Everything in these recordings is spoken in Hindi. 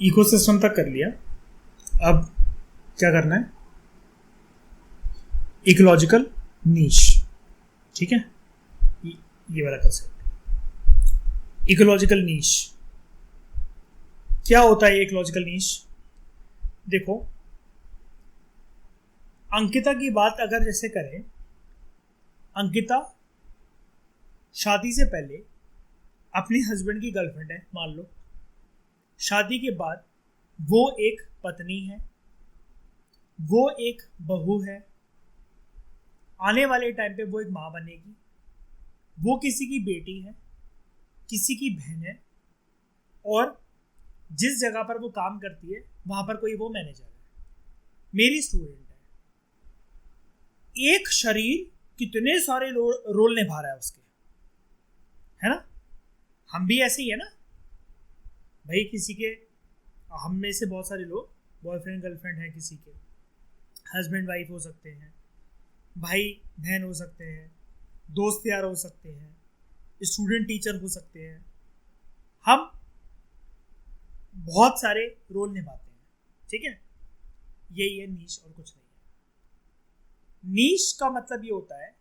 इकोसिस्टम तक कर लिया, अब क्या करना है? इकोलॉजिकल नीश। ठीक है, ये वाला कंसेप्ट इकोलॉजिकल नीश क्या होता है? इकोलॉजिकल नीश देखो, अंकिता की बात अगर जैसे करें, अंकिता शादी से पहले अपने हस्बैंड की गर्लफ्रेंड है मान लो। शादी के बाद वो एक पत्नी है, वो एक बहू है, आने वाले टाइम पे वो एक माँ बनेगी, वो किसी की बेटी है, किसी की बहन है, और जिस जगह पर वो काम करती है वहां पर कोई वो मैनेजर है, मेरी स्टूडेंट है। एक शरीर कितने सारे रोल निभा रहा है उसके, है ना? हम भी ऐसे ही है ना भाई। किसी के, हम में से बहुत सारे लोग बॉयफ्रेंड गर्लफ्रेंड है, किसी के हस्बैंड वाइफ हो सकते हैं, भाई बहन हो सकते हैं, दोस्त यार हो सकते हैं, स्टूडेंट टीचर हो सकते हैं। हम बहुत सारे रोल निभाते हैं, ठीक है? यही है नीश और कुछ नहीं है। नीश का मतलब ये होता है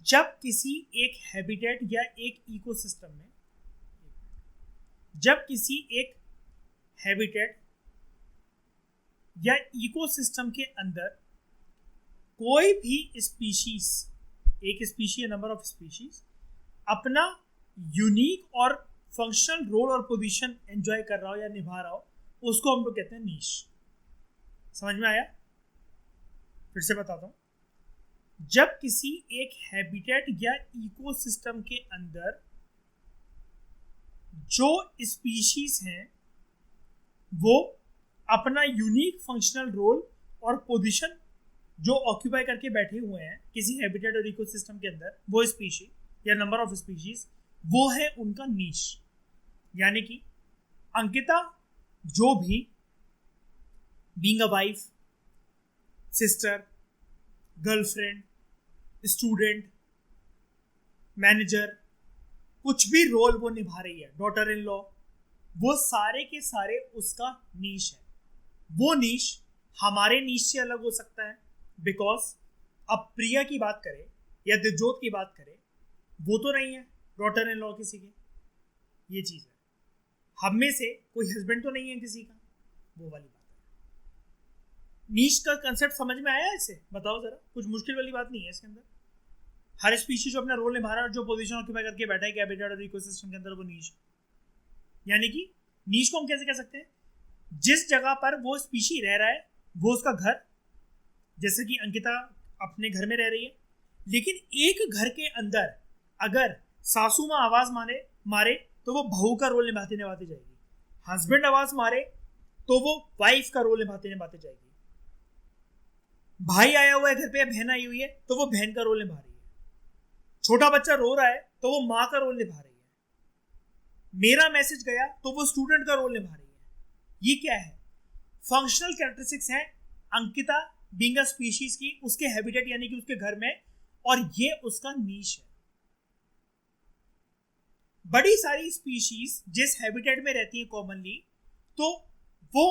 जब किसी एक हैबिटेट या एक इकोसिस्टम में, जब किसी एक हैबिटेट या इकोसिस्टम के अंदर कोई भी स्पीशीज, एक स्पीशी या नंबर ऑफ स्पीशीज अपना यूनिक और फंक्शनल रोल और पोजीशन एंजॉय कर रहा हो या निभा रहा हो, उसको हम लोग कहते हैं नीश। समझ में आया? फिर से बताता हूं। जब किसी एक हैबिटेट या इकोसिस्टम के अंदर जो स्पीशीज हैं वो अपना यूनिक फंक्शनल रोल और पोजीशन जो ऑक्यूपाई करके बैठे हुए हैं किसी हैबिटेट और इकोसिस्टम के अंदर, वो स्पीशी या नंबर ऑफ स्पीशीज, वो है उनका नीश। यानी कि अंकिता जो भी being a wife, sister, girlfriend, student, manager, कुछ भी रोल वो निभा रही है, डॉटर इन लॉ, वो सारे के सारे उसका नीश है। वो नीश हमारे नीश से अलग हो सकता है, बिकॉज अब प्रिया की बात करें या दिव्जोत की बात करें, वो तो नहीं है डॉटर इन लॉ किसी के, ये चीज है। हम में से कोई हस्बैंड तो नहीं है किसी का, वो वाली बात है। नीश का कंसेप्ट समझ में आया? ऐसे बताओ जरा, कुछ मुश्किल वाली बात नहीं है इसके अंदर। हर स्पीशीज जो अपना रोल निभा रहा है और जो पोजीशन ऑक्यूपाई करके बैठा है हैबिटेट और इकोसिस्टम के अंदर, वो नीश। यानी कि नीश को हम कैसे कह सकते हैं? जिस जगह पर वो स्पीशी रह रहा है वो उसका घर, जैसे कि अंकिता अपने घर में रह रही है, लेकिन एक घर के अंदर अगर सासू माँ आवाज मारे तो वो बहू का रोल निभाते निभाते जाएगी, हस्बैंड आवाज मारे तो वो वाइफ का रोल निभाते निभाते जाएगी, भाई आया हुआ है घर पे, बहन आई हुई है तो वो बहन का रोल निभा रही है, छोटा बच्चा रो रहा है तो वो माँ का रोल निभा रही है, मेरा मैसेज गया तो वो स्टूडेंट का रोल निभा रही है। ये क्या है? फंक्शनल कैरेक्टरिस्टिक्स हैं अंकिता बीइंग अ स्पीशीज की, उसके हैबिटेट यानी कि उसके घर में, और ये उसका नीश है। बड़ी सारी स्पीशीज जिस हैबिटेट में रहती है कॉमनली, तो वो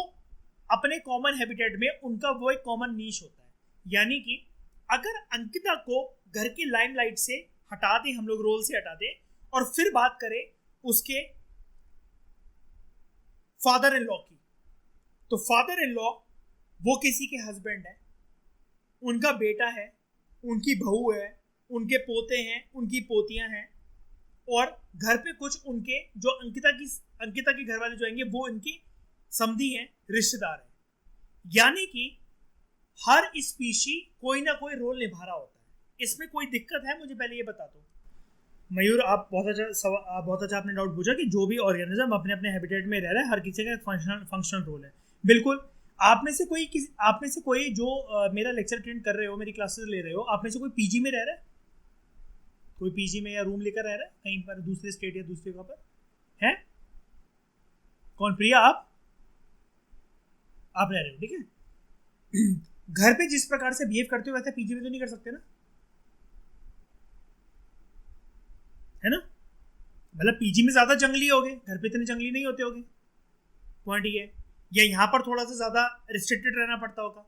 अपने कॉमन हैबिटेट में उनका वो एक कॉमन नीश होता है। यानी कि अगर अंकिता को घर की लाइमलाइट से हटा दें, हम लोग रोल से हटा दें, और फिर बात करें उसके फादर इन लॉ की, तो फादर इन लॉ वो किसी के हस्बैंड है, उनका बेटा है, उनकी बहू है, उनके पोते हैं, उनकी पोतियां हैं, और घर पे कुछ उनके जो अंकिता के घर वाले जो आएंगे वो इनकी समधी हैं, रिश्तेदार हैं। यानी कि हर स्पीशी कोई ना कोई रोल निभा रहा होता है। इसमें कोई दिक्कत है? मुझे पहले ये बता दो मयूर। आप बहुत अच्छा आपने डाउट पूछा कि जो भी ऑर्गेनिज्म अपने अपने हैबिटेट में रह रहा है, हर किसी का एक फंक्शनल रोल है। बिल्कुल। आप में से कोई जो मेरा लेक्चर अटेंड कर रहे हो, मेरी क्लासेस ले रहे हो, आप में से कोई पीजी में रह रहा है? कोई पीजी में या रूम लेकर रह रहा है कहीं पर दूसरे स्टेट या दूसरी जगह पर है? कौन? प्रिया, आप रह रहे हो, ठीक है। घर पे जिस प्रकार से बिहेव करते हो वैसे पीजी में तो नहीं कर सकते ना, है ना? मतलब पीजी में ज्यादा जंगली होगे, घर पे इतने जंगली नहीं होते होगे। पॉइंट ये, या यहाँ पर थोड़ा सा ज़्यादा रिस्ट्रिक्टेड रहना पड़ता होगा,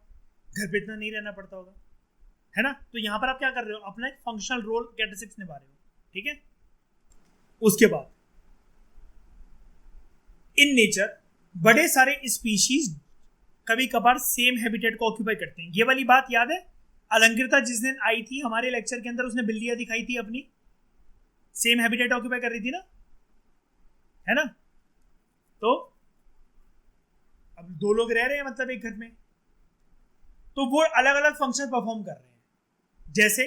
घर पे इतना नहीं रहना पड़ता होगा, है ना। तो यहाँ पर आप क्या कर रहे हो, अपना एक फंक्शनल रोल कैरेक्टरिस्टिक्स निभा रहे हो, ठीक है। उसके बाद इन नेचर बड़े सारे स्पीशीज कभी कभार सेम हैबिटेट को ऑक्यूपाई करते हैं। ये वाली बात याद है, अलंकृता जिस दिन आई थी हमारे लेक्चर के अंदर, उसने बिल्लियां दिखाई थी अपनी, सेम हैबिटेट ऑक्यूपाई कर रही थी ना, है ना। तो अब दो लोग रह रहे हैं मतलब एक घर में, तो वो अलग अलग फंक्शन परफॉर्म कर रहे हैं। जैसे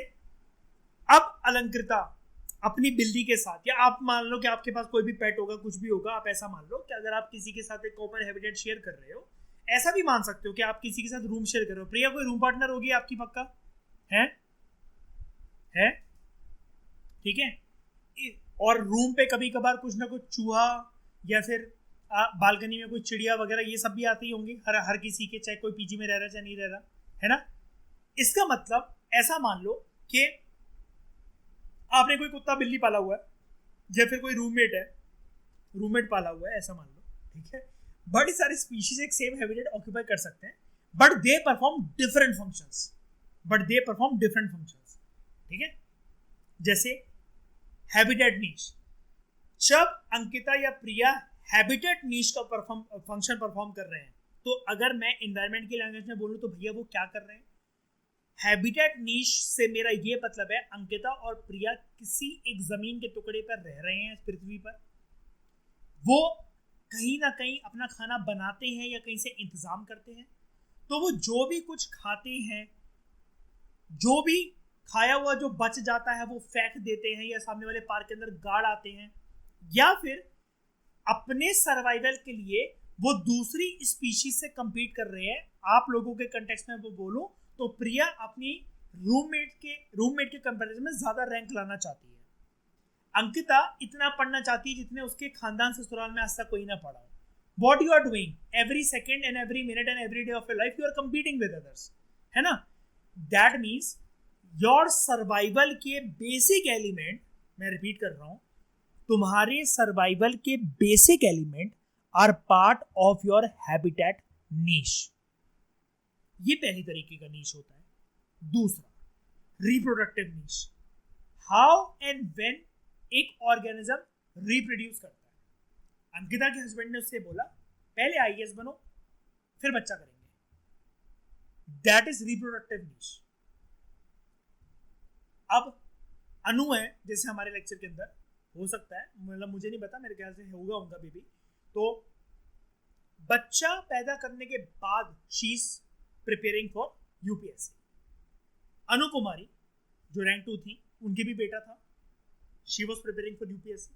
अब अलंकृता अपनी बिल्ली के साथ, या आप मान लो कि आपके पास कोई भी पेट होगा, कुछ भी होगा, आप ऐसा मान लो कि अगर आप किसी के साथ एक कॉमन हैबिटेट शेयर कर रहे हो, ऐसा भी मान सकते हो कि आप किसी के साथ रूम शेयर कर रहे हो। प्रिया कोई रूम पार्टनर होगी आपकी, पक्का है ठीक है। और रूम पे कभी कभार कुछ ना कुछ चूहा या फिर बालकनी में कोई चिड़िया वगैरह ये सब भी आते ही होंगे हर किसी के, चाहे कोई पीजी में रह रहा चाहे नहीं रह रहा, है ना। इसका मतलब ऐसा मान लो कि आपने कोई कुत्ता बिल्ली पाला हुआ है, या फिर कोई रूममेट पाला हुआ है, ऐसा मान लो, ठीक है। बड़ी सारी स्पीशीज एक सेम हैबिटेट ऑक्यूपाई कर सकते हैं, but they perform different functions, ठीक है। जैसे हैबिटेट नीश, जब अंकिता या प्रिया हैबिटेट नीश का फंक्शन परफॉर्म कर रहे हैं, तो अगर मैं एनवायरनमेंट की लैंग्वेज में बोलूं तो भैया वो क्या कर रहे हैं। हैबिटेट नीश से मेरा ये मतलब है अंकिता और प्रिया किसी एक जमीन के टुकड़े पर रह रहे हैं पृथ्वी पर, वो कहीं ना कहीं अपना खाना बनाते हैं या कहीं से इंतजाम करते हैं, तो वो जो भी कुछ खाते हैं, जो भी खाया हुआ जो बच जाता है वो फेंक देते हैं, या सामने वाले पार्क के अंदर गाड़ आते हैं, या फिर अपने सर्वाइवल के लिए वो दूसरी स्पीशीज से compete कर रहे हैं। आप लोगों के कंटेक्स्ट में वो बोलो तो प्रिया अपनी रूममेट के कंपैरिजन में ज्यादा रैंक लाना चाहती है। अंकिता इतना पढ़ना चाहती है जितने उसके खानदान ससुराल में आज तक कोई ना पढ़ा हो। What you are doing every second and every minute and every day of your life, you are competing with others, है ना। That means your survival के बेसिक एलिमेंट, मैं रिपीट कर रहा हूं, तुम्हारे सर्वाइवल के basic element are part of your habitat niche. ये पहली तरीके का नीश होता है। दूसरा reproductive niche, how and when एक ऑर्गेनिज्म रिप्रोड्यूस करता है। अंकिता के हस्बैंड ने उससे बोला पहले आईएएस बनो फिर बच्चा करेंगे, दैट इज रिप्रोडक्टिव नीश। अब अनु है जैसे हमारे लेक्चर के अंदर, हो सकता है, मतलब मुझे नहीं पता, मेरे ख्याल से होगा उनका बेबी, तो बच्चा पैदा करने के बाद she is preparing for UPSC. Anu Kumari जो रैंक 2 थी, उनके भी बेटा था, she was preparing for UPSC.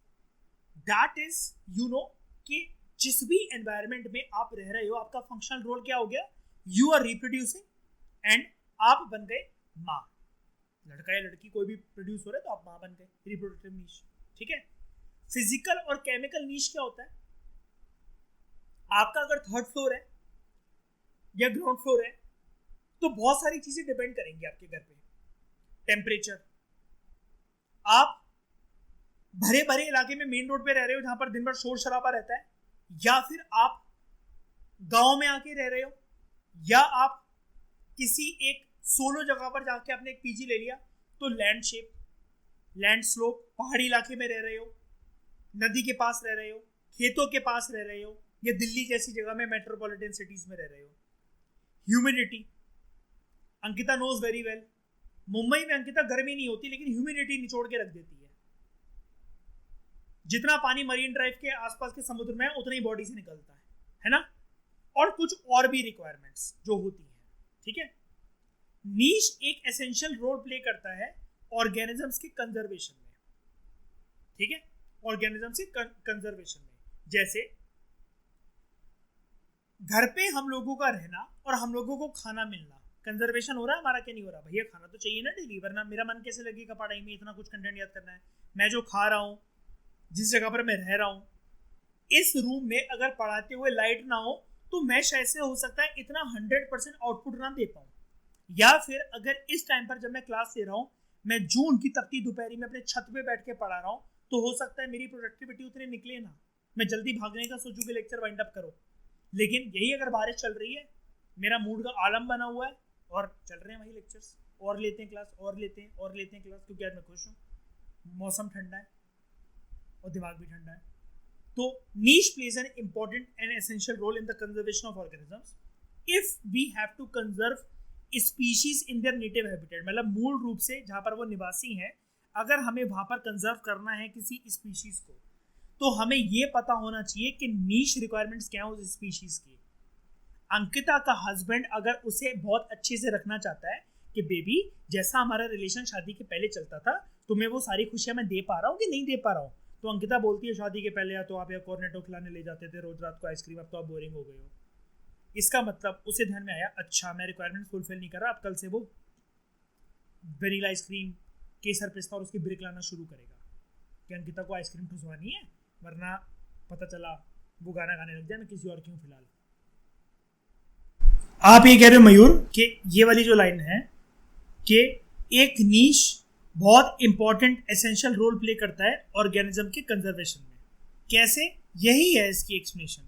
That is you know कि जिस भी एनवायरमेंट में आप रह रहे हो, आपका फंक्शनल रोल क्या हो गया, यू आर रिप्रोड्यूसिंग एंड आप बन गए माँ। लड़का या लड़की कोई भी प्रोड्यूस हो रहा है तो आप माँ बन गए, रिप्रोडक्टिव नीश, ठीक है। फिजिकल और केमिकल नीश क्या होता है, आपका अगर 3rd फ्लोर है या ग्राउंड फ्लोर है तो बहुत सारी चीजें डिपेंड करेंगी आपके घर पे। टेम्परेचर, आप भरे भरे इलाके में मेन रोड पे रह रहे हो जहां पर दिन भर शोर शराबा रहता है, या फिर आप गांव में आके रह रहे हो, या आप किसी एक सोलो जगह पर जाके आपने एक पीजी ले लिया, तो लैंड शेप, लैंड स्लोप, पहाड़ी इलाके में रह रहे हो, नदी के पास रह रहे हो, खेतों के पास रह रहे हो, या दिल्ली जैसी जगह में मेट्रोपॉलिटन सिटीज में रह रहे हो। Humidity, Ankita knows very well, Mumbai में अंकिता गर्मी नहीं होती लेकिन ह्यूमिडिटी निचोड़ के रख देती है। जितना पानी मरीन ड्राइव के आसपास के समुद्र में है उतना ही बॉडी से निकलता है ना। और कुछ और भी रिक्वायरमेंट्स जो होती हैं, ठीक है। नीश एक एसेंशियल रोल प्ले करता है ऑर्गेनिजम्स के कंजर्वेशन में, ठीक है, ऑर्गेनिजम्स के कंजर्वेशन में। जैसे घर पे हम लोगों का रहना और हम लोगों को खाना मिलना, कंजर्वेशन हो रहा है हमारा क्या नहीं हो रहा। भैया खाना तो चाहिए ना डेली, वरना मेरा मन कैसे लगेगा पढ़ाई में, इतना कुछ कंटेंट याद करना है। मैं जो खा रहा हूँ, जिस जगह पर मैं रह रहा हूँ, इस रूम में अगर पढ़ाते हुए लाइट ना हो तो मैं शायद से हो सकता है इतना 100% आउटपुट ना दे पाऊँ, या फिर अगर इस टाइम पर जब मैं क्लास ले रहा हूँ, मैं जून की तपती दोपहरी में अपने छत पे बैठ के पढ़ा रहा हूँ, तो हो सकता है मेरी प्रोडक्टिविटी उतनी निकले ना, मैं जल्दी भागने का सोचूं कि लेक्चर वाइंड अप करो, लेकिन यही अगर बारिश चल रही है, मेरा मूड का आलम बना हुआ है और चल रहे हैं वही लेक्चर्स, और लेते हैं क्लास, और लेते हैं क्लास, क्योंकि आज मैं खुश हूँ, मौसम ठंडा है और दिमाग भी ठंडा है. तो niche plays an important and essential role in the conservation of organisms. If we have to conserve species in their native habitat, मतलब मूल रूप से जहाँ पर वो निवासी हैं, अगर हमें वहाँ पर कंजर्व करना है किसी स्पीशीज को, तो हमें ये पता होना चाहिए कि नीश रिक्वायरमेंट्स क्या है उस स्पीशीज की. अंकिता का हस्बैंड अगर उसे बहुत अच्छे से रखना चाहता है कि बेबी जैसा हमारा रिलेशन शादी के पहले चलता था, तुम्हें वो सारी खुशियां मैं दे पा रहा हूँ कि नहीं दे पा रहा हूँ, तो अंकिता बोलती है शादी के पहले या तो आप यहाँ कॉर्नेटो खिलाने ले जाते थे रोज रात को आइसक्रीम, अब तो आप बोरिंग हो गए हो. इसका मतलब उसे ध्यान में आया, अच्छा मैं रिक्वायरमेंट फुलफिल नहीं कर रहा, अब कल से वो वेनिला आइसक्रीम, केसर पिस्ता और उसकी ब्रिक लाना शुरू करेगा कि अंकिता को आइसक्रीम ठुसवानी है, वरना पता चला वो गाना गाने लग जाए मैं किसी और क्यों. फिलहाल आप ये कह रहे हो मयूर कि ये वाली जो लाइन है कि एक नीश बहुत इंपॉर्टेंट एसेंशियल रोल प्ले करता है ऑर्गेनिज्म के कंजर्वेशन में, कैसे? यही है इसकी एक्सप्लेनेशन.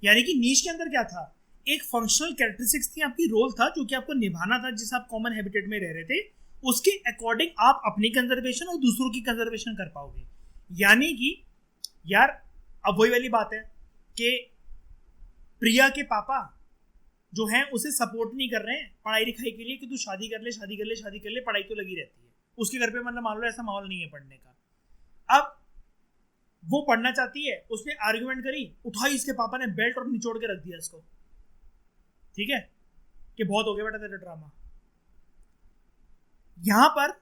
यानी कि नीश के अंदर क्या था, एक फंक्शनल कैरेक्टरिस्टिक्स थी, आपकी रोल था जो कि आपको निभाना था, जिस आप कॉमन हैबिटेट में रह रहे थे, उसके अकॉर्डिंग आप अपनी कंजर्वेशन और दूसरों की कंजर्वेशन कर पाओगे. यानी कि यार अब वही वाली बात है कि प्रिया के पापा जो हैं उसे सपोर्ट नहीं कर रहे हैं पढ़ाई लिखाई के लिए कि तू शादी कर ले, पढ़ाई तो लगी रहती है. उसके घर पे मतलब मान लो ऐसा माहौल नहीं है पढ़ने का. अब वो पढ़ना चाहती है, उसने आर्ग्यूमेंट करी, उठाई इसके पापा ने बेल्ट और निचोड़ के रख दिया इसको. ठीक है कि बहुत हो गया बेटा तेरा ड्रामा. यहां पर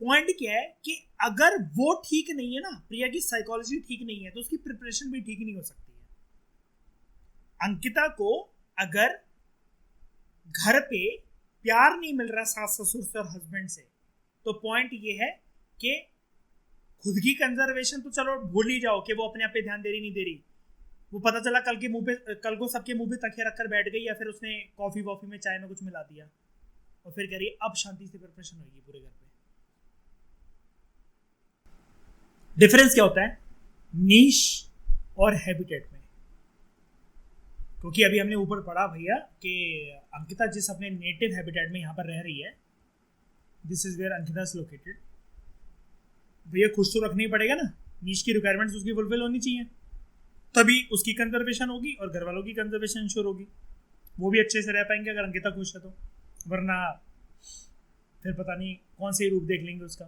पॉइंट क्या है कि अगर वो ठीक नहीं है ना, प्रिया की साइकोलॉजी ठीक नहीं है, तो उसकी प्रिपरेशन भी ठीक नहीं हो सकती है. अंकिता को अगर घर पे प्यार नहीं मिल रहा सास ससुर से और हस्बैंड से, तो पॉइंट ये है कि खुद की कंजर्वेशन तो चलो भूल ही जाओ कि वो अपने आप पे ध्यान दे रही नहीं दे रही. वो पता चला कल को सबके मुंह पे तकिया रखकर बैठ गई, या फिर उसने कॉफी वॉफी में चाय में कुछ मिला दिया और फिर कह रही अब शांति से प्रिपरेशन होगी पूरे घर पे. डिफरेंस क्या होता है नीश और हैबिटेट में? क्योंकि अभी हमने ऊपर पढ़ा भैया कि अंकिता जिस अपने नेटिव हैबिटेट में यहाँ पर रह रही है, this is where Ankita is located, भैया खुश तो रखना ही पड़ेगा ना, नीश की रिक्वायरमेंट्स उसकी फुलफिल होनी चाहिए, तभी उसकी कंजर्वेशन होगी और घर वालों की कंजर्वेशन इंश्योर होगी. वो भी अच्छे से रह पाएंगे अगर अंकिता खुश है तो, वरना फिर पता नहीं कौन से रूप देख लेंगे उसका.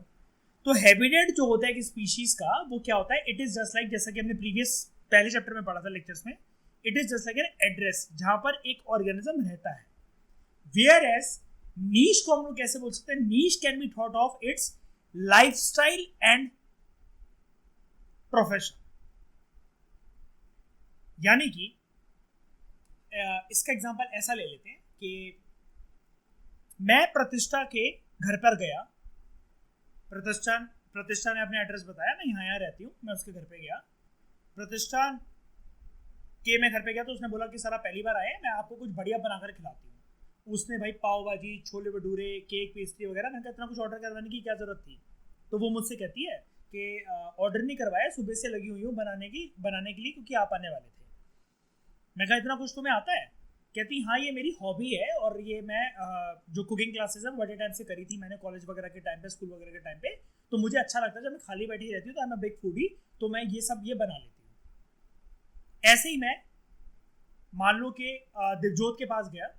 तो हैबिटेट जो होता है कि स्पीशीज का, वो क्या होता है, इट इज जस्ट लाइक, जैसा कि हमने प्रीवियस पहले चैप्टर में पढ़ा था लेक्चर्स में, it is just like an address जहां पर एक ऑर्गेनिज्म रहता है. वेयर एज नीश को हम लोग कैसे बोल सकते हैं, niche can be thought of its lifestyle and profession. यानी कि इसका एग्जांपल ऐसा ले लेते हैं कि मैं प्रतिष्ठा के घर पर गया, प्रतिष्ठा ने अपने एड्रेस बताया, मैं यहाँ रहती हूँ, मैं उसके घर पे गया. प्रतिष्ठा के मैं घर पे गया तो उसने बोला कि सर आप पहली बार आए, मैं आपको कुछ बढ़िया बनाकर खिलाती हूँ. उसने भाई पाव भाजी, छोले भटूरे, केक, पेस्ट्री वगैरह, मैंने कहा इतना कुछ ऑर्डर करवाने की क्या जरूरत थी. तो वो मुझसे कहती है कि ऑर्डर नहीं करवाया, सुबह से लगी हुई हूँ बनाने के लिए क्योंकि आप आने वाले थे. मैं कहा इतना कुछ तुम्हें आता है? कहती हाँ ये मेरी हॉबी है, और ये मैं जो कुकिंग क्लासेस है बड़े टाइम से करी थी मैंने, कॉलेज वगैरह के टाइम पे, स्कूल वगैरह के टाइम पे, तो मुझे अच्छा लगता है जब मैं खाली बैठी रहती हूँ तो I am a big foodie, तो मैं ये सब ये बना लेती हूँ. ऐसे ही मैं मान लो कि दिवजोत के पास गया.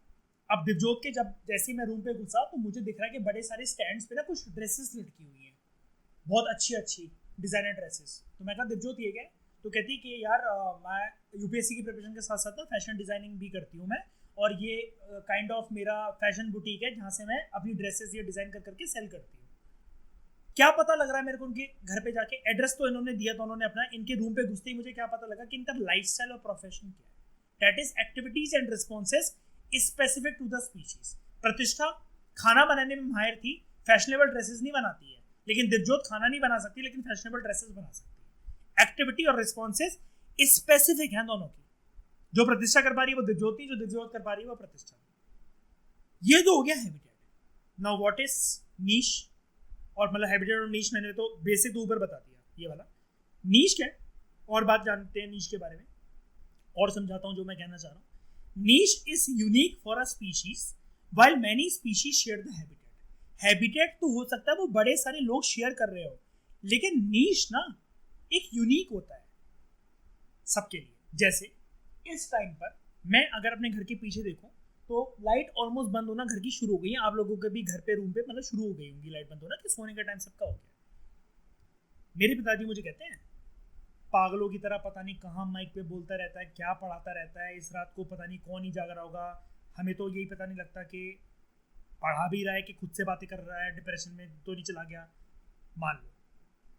अब दिवजोत के जब जैसे ही मैं रूम पे घुसा तो मुझे दिख रहा है कि बड़े सारे स्टैंड्स पे ना कुछ ड्रेसेस लटकी हुई हैं, बहुत अच्छी अच्छी डिजाइनर ड्रेसेस. तो मैं कहा दिवजोत ये क्या है? तो कहती कि यार मैं यूपीएससी की प्रिपरेशन के साथ साथ ना फैशन डिजाइनिंग भी करती हूँ मैं, और ये काइंड ऑफ मेरा फैशन बुटीक है जहाँ से मैं अपनी ड्रेसेस ये डिजाइन कर करके सेल करती हूँ. क्या पता लग रहा है मेरे को उनके घर पे जाके, एड्रेस तो इन्होंने दिया था उन्होंने अपना, इनके रूम पे घुसते ही मुझे क्या पता लगा कि इनका लाइफस्टाइल और प्रोफेशन क्या है. That is activities and responses specific to the species. Pratishtha खाना बनाने में माहिर थी, फैशनेबल ड्रेसेस नहीं बनाती है, लेकिन दिवजोत खाना नहीं बना सकती लेकिन फैशनेबल ड्रेसेस बना सकती है. एक्टिविटी और रिस्पॉन्सेज स्पेसिफिक हैं दोनों की. जो प्रतिष्ठा कर पा रही है वो दिवजोत, जो दिवजोत कर पा रही है वो प्रतिष्ठा. ये तो हो गया हैबिटेट. नाउ व्हाट इज नीश? और मतलब हैबिटेट और नीश मैंने तो बेसिक तो ऊपर बता दिया, ये वाला नीश क्या है और बात जानते हैं नीश के बारे में. और समझाता हूं जो मैं कहना चाह रहा हूं। नीश is unique for a species while many species share the habitat. Habitat तो हो सकता है वो बड़े सारे लोग शेयर कर रहे हो, लेकिन नीश ना एक यूनिक होता है सबके लिए। जैसे इस टाइम पर मैं अगर अपने घर के पीछे देखूं तो लाइट ऑलमोस्ट बंद होना घर की शुरू हो गई है। आप लोगों के भी घर पे रूम पे मतलब शुरू हो गई होंगी लाइट बंद होना, कि सोने का टाइम सबका हो गया। मेरे पिताजी मुझे कहते हैं पागलों की तरह पता नहीं कहाँ माइक पे बोलता रहता है, क्या पढ़ाता रहता है, इस रात को पता नहीं कौन ही जाग रहा होगा, हमें तो यही पता नहीं लगता कि पढ़ा भी रहा है कि खुद से बातें कर रहा है, डिप्रेशन में तो नहीं चला गया। मान लो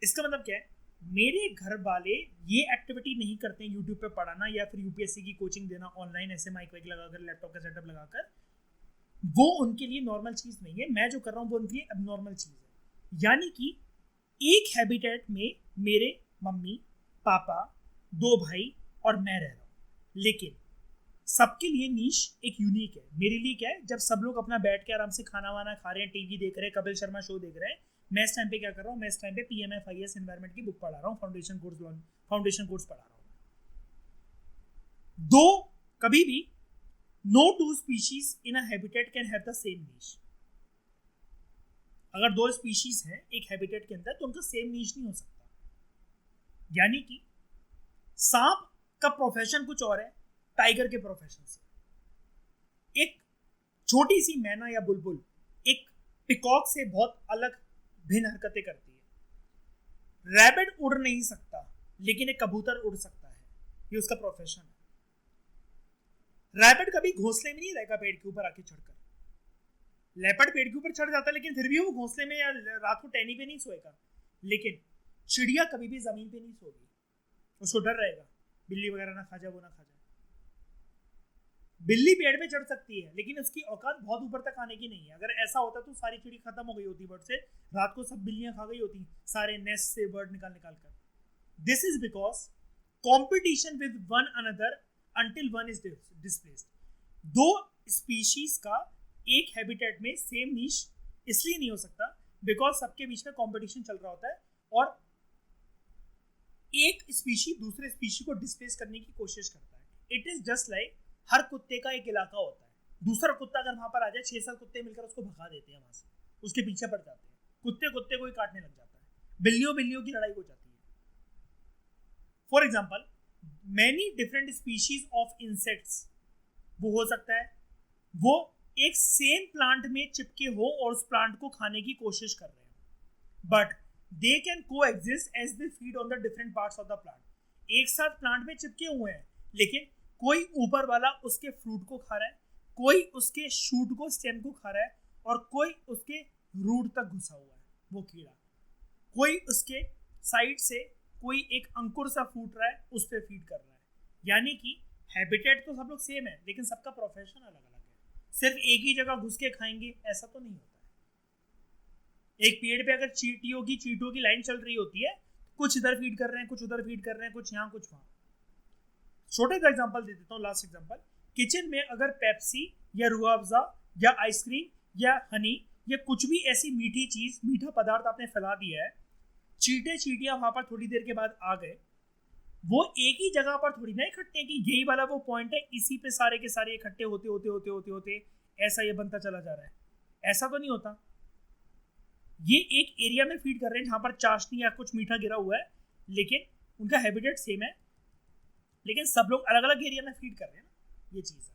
इसका मतलब क्या है, मेरे घर वाले ये एक्टिविटी नहीं करते हैं यूट्यूब पे पढ़ाना या फिर यूपीएससी की कोचिंग देना ऑनलाइन ऐसे माइक वाइक लगाकर लैपटॉप का सेटअप लगाकर। वो उनके लिए नॉर्मल चीज नहीं है, मैं जो कर रहा हूँ वो उनके लिए अबनॉर्मल चीज है। यानी कि एक हैबिटेट में मेरे मम्मी पापा, 2 भाई और मैं रह रहा हूँ, लेकिन सबके लिए नीश एक यूनिक है। मेरे लिए क्या है, जब सब लोग अपना बैठ के आराम से खाना वाना खा रहे हैं, टीवी देख रहे हैं, कपिल शर्मा शो देख रहे हैं, मैं इस टाइम पे क्या कर रहा हूँ, मैं इस टाइम पे PMFIS एनवायरमेंट की बुक पढ़ा रहा हूँ, फाउंडेशन कोर्स पढ़ा रहा हूँ। दो कभी भी no two species in a habitat can have the same niche. अगर 2 स्पीशीज हैं एक हैबिटेट के अंदर तो उनका सेम नीश नहीं हो सकता। यानी कि सांप का प्रोफेशन कुछ और है टाइगर के प्रोफेशन से। एक छोटी सी मैना या बुलबुल एक पिकॉक से बहुत अलग भिन्न हरकतें करती है। रैबिट उड़ नहीं सकता, लेकिन एक कबूतर उड़ सकता है, ये उसका प्रोफेशन है। रैबिट कभी घोंसले में नहीं रहेगा पेड़ के ऊपर आके चढ़कर। लेपर्ड पेड़ के ऊपर चढ़ जाता है, लेकिन फिर भी वो घोंसले में या रात को टहनी पे नहीं सोएगा। लेकिन चिड़िया कभी भी जमीन पे नहीं सोगी, उसको डर रहेगा बिल्ली वगैरह ना खा जाए, वो ना खा जाए। बिल्ली पेड़ पे चढ़ सकती है, लेकिन उसकी औकात बहुत ऊपर तक आने की नहीं है। अगर ऐसा होता तो सारी चिड़ी खत्म हो गई होती बर्ड से, रात को सब बिल्लियां खा गई होती सारे नेस्ट से बर्ड निकाल निकाल कर। This is because competition with one another until one is displaced. 2 species का एक हैबिटेट में सेम नीश इसलिए नहीं हो सकता बिकॉज सबके बीच में कॉम्पिटिशन चल रहा होता है और एक स्पीशी दूसरे स्पीशी को डिस्प्लेस करने की कोशिश करता है। इट इज जस्ट लाइक हर कुत्ते का एक इलाका होता है, दूसरा कुत्ता अगर वहां पर आ जाए 6-7 कुत्ते मिलकर उसको भगा देते हैं, वहां से उसके पीछे पड़ जाते हैं, कुत्ते को ही काटने लग जाता है, बिल्लियों की लड़ाई हो जाती है। For example many different species of insects, वो हो सकता है वो एक सेम प्लांट में चिपके हो और उस प्लांट को खाने की कोशिश कर रहे हैं, but they can coexist as they feed on the different parts of the plant. एक साथ प्लांट में चिपके हुए हैं, लेकिन कोई ऊपर वाला उसके फ्रूट को खा रहा है, कोई उसके शूट को स्टेम को खा रहा है, और कोई उसके रूट तक घुसा हुआ है वो कीड़ा, कोई उसके साइड से कोई एक अंकुर सा फूट रहा है उस पर फीड कर रहा है। यानी कि हैबिटेट तो सब लोग सेम है, लेकिन सबका प्रोफेशन अलग अलग है। सिर्फ एक ही जगह घुस के खाएंगे ऐसा तो नहीं होता है। एक पेड़ पे अगर चींटियों की लाइन चल रही होती है, कुछ इधर फीड कर रहे हैं, कुछ उधर फीड कर रहे हैं, कुछ यहाँ कुछ वहां। छोटे का एग्जांपल दे देता हूँ, लास्ट एग्जांपल। किचन में अगर पेप्सी या रूह अफ़ज़ा या आइसक्रीम या हनी या कुछ भी ऐसी मीठी चीज, मीठा पदार्थ आपने फैला दिया है, चींटियां वहां पर थोड़ी देर के बाद आ गए, वो एक ही जगह पर थोड़ी ना इकट्ठे हैं कि यही वाला वो पॉइंट है, इसी पे सारे के सारे इकट्ठे होते होते होते होते होते ऐसा ये बनता चला जा रहा है। ऐसा तो नहीं होता। ये एक एरिया में फीड कर रहे हैं जहां पर चाशनी या कुछ मीठा गिरा हुआ है, लेकिन उनका हैबिटेट सेम है, लेकिन सब लोग अलग अलग एरिया में फीड कर रहे हैं ना, ये चीज है।